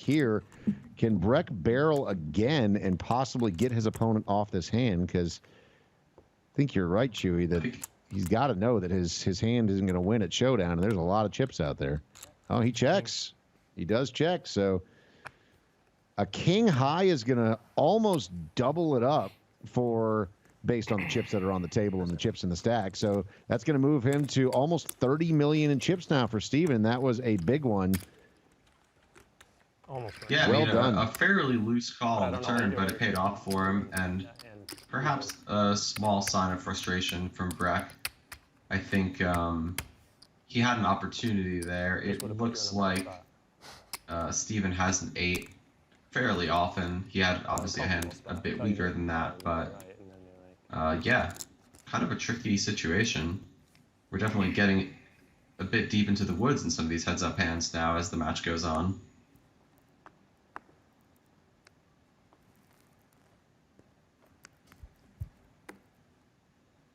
here. Can Breck barrel again and possibly get his opponent off this hand? Because I think you're right, Chewy, that he's got to know that his hand isn't going to win at Showdown, and there's a lot of chips out there. Oh, he checks. He does check. So a king high is going to almost double it up based on the chips that are on the table and the chips in the stack. So that's going to move him to almost 30 million in chips now for Steven. That was a big one. Almost. Yeah, well I mean, done. A fairly loose call on the turn, but it paid off for him, and perhaps a small sign of frustration from Breck. I think he had an opportunity there. It looks like Steven has an 8 fairly often. He had obviously a hand a bit weaker than that, but yeah, kind of a tricky situation. We're definitely getting a bit deep into the woods in some of these heads-up hands now as the match goes on.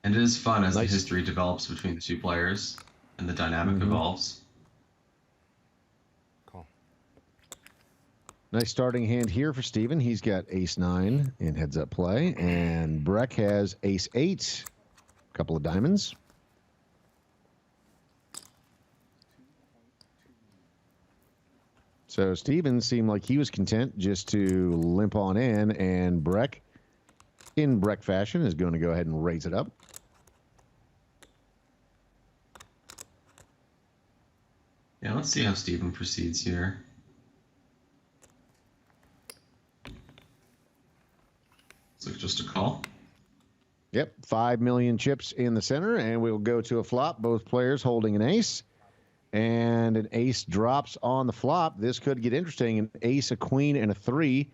And it is fun as the history develops between the two players and the dynamic evolves. Cool. Nice starting hand here for Steven. He's got ace-9 in heads-up play, and Breck has ace-8, a couple of diamonds. So Steven seemed like he was content just to limp on in, and Breck, in Breck fashion, is going to go ahead and raise it up. Yeah, let's see how Steven proceeds here. Looks like just a call. Yep, 5 million chips in the center, and we'll go to a flop. Both players holding an ace, and an ace drops on the flop. This could get interesting. An ace, a queen, and a 3.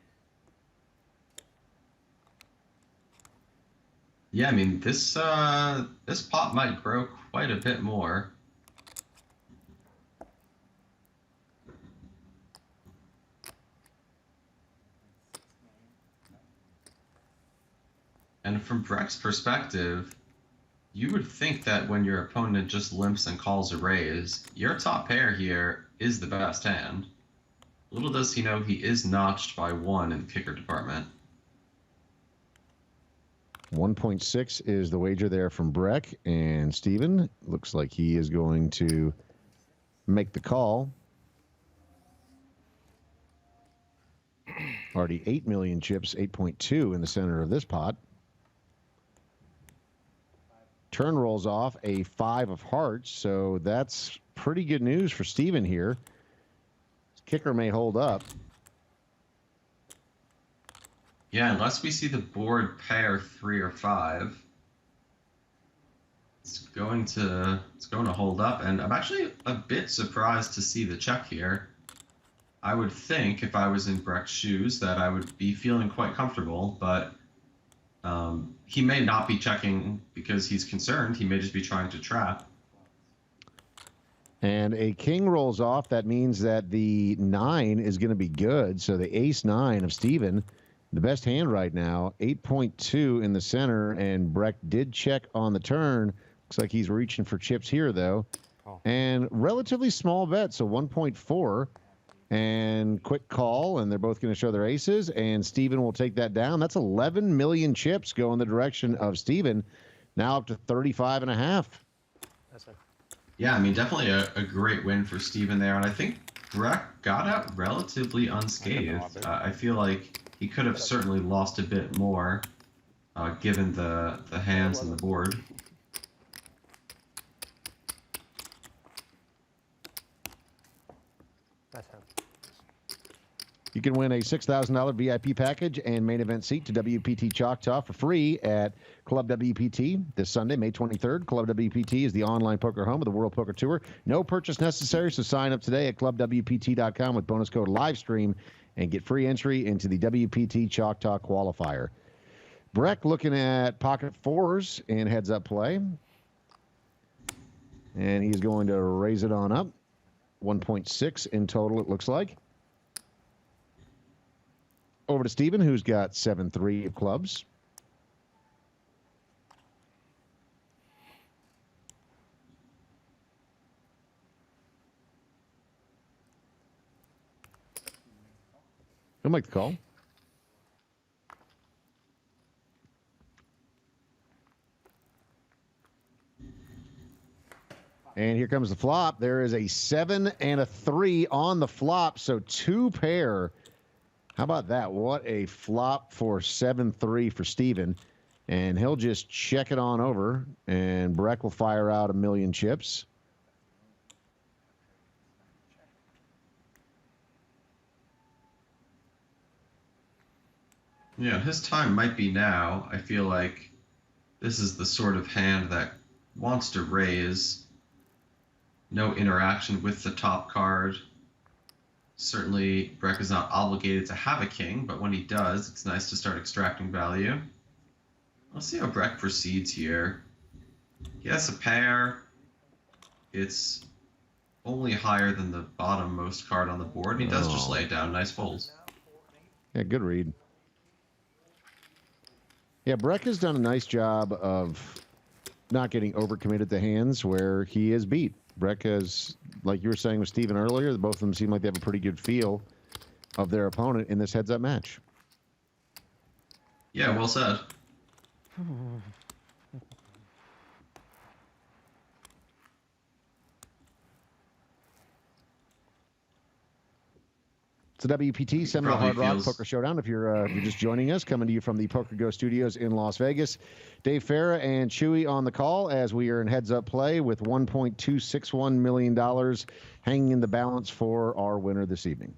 Yeah, I mean, this pot might grow quite a bit more. And from Breck's perspective, you would think that when your opponent just limps and calls a raise, your top pair here is the best hand. Little does he know he is notched by 1 in the kicker department. 1.6 is the wager there from Breck, and Steven looks like he is going to make the call. Already 8 million chips, 8.2 in the center of this pot. Turn rolls off a 5 of hearts, so that's pretty good news for Steven here. His kicker may hold up. Yeah, unless we see the board pair 3 or 5, it's going to hold up. And I'm actually a bit surprised to see the check here. I would think if I was in Breck's shoes that I would be feeling quite comfortable, but he may not be checking because he's concerned. He may just be trying to trap. And a king rolls off. That means that the 9 is going to be good. So the ace-9 of Steven, the best hand right now, 8.2 in the center, and Breck did check on the turn. Looks like he's reaching for chips here, though. Oh. And relatively small bet, so 1.4. And quick call, and they're both going to show their aces, and Steven will take that down. That's 11 million chips go in the direction of Steven, now up to 35.5. That's it. Yeah, I mean, definitely a great win for Steven there, and I think Breck got out relatively unscathed. I feel like he could have certainly lost a bit more, given the hands and the board. That's him. You can win a $6,000 VIP package and main event seat to WPT Choctaw for free at Club WPT this Sunday, May 23rd. Club WPT is the online poker home of the World Poker Tour. No purchase necessary, so sign up today at clubwpt.com with bonus code LIVESTREAM and get free entry into the WPT Choctaw qualifier. Breck looking at pocket 4s in heads-up play. And he's going to raise it on up. 1.6 in total, it looks like. Over to Steven, who's got 7-3 of clubs. He'll make the call. And here comes the flop. There is a 7 and a 3 on the flop, so 2 pair. How about that? What a flop for 7-3 for Steven. And he'll just check it on over, and Breck will fire out a million chips. Yeah, his time might be now. I feel like this is the sort of hand that wants to raise. No interaction with the top card. Certainly, Breck is not obligated to have a king, but when he does, it's nice to start extracting value. Let's see how Breck proceeds here. He has a pair. It's only higher than the bottom-most card on the board, and he does just lay it down. Nice folds. Yeah, good read. Yeah, Breck has done a nice job of not getting overcommitted to hands where he is beat. Breck has, like you were saying with Steven earlier, both of them seem like they have a pretty good feel of their opponent in this heads-up match. Yeah, well said. It's the WPT Seminole Hard Rock Poker Showdown. If you're just joining us, coming to you from the Poker Go Studios in Las Vegas. Dave Farah and Chewy on the call as we are in heads-up play with $1.261 million hanging in the balance for our winner this evening.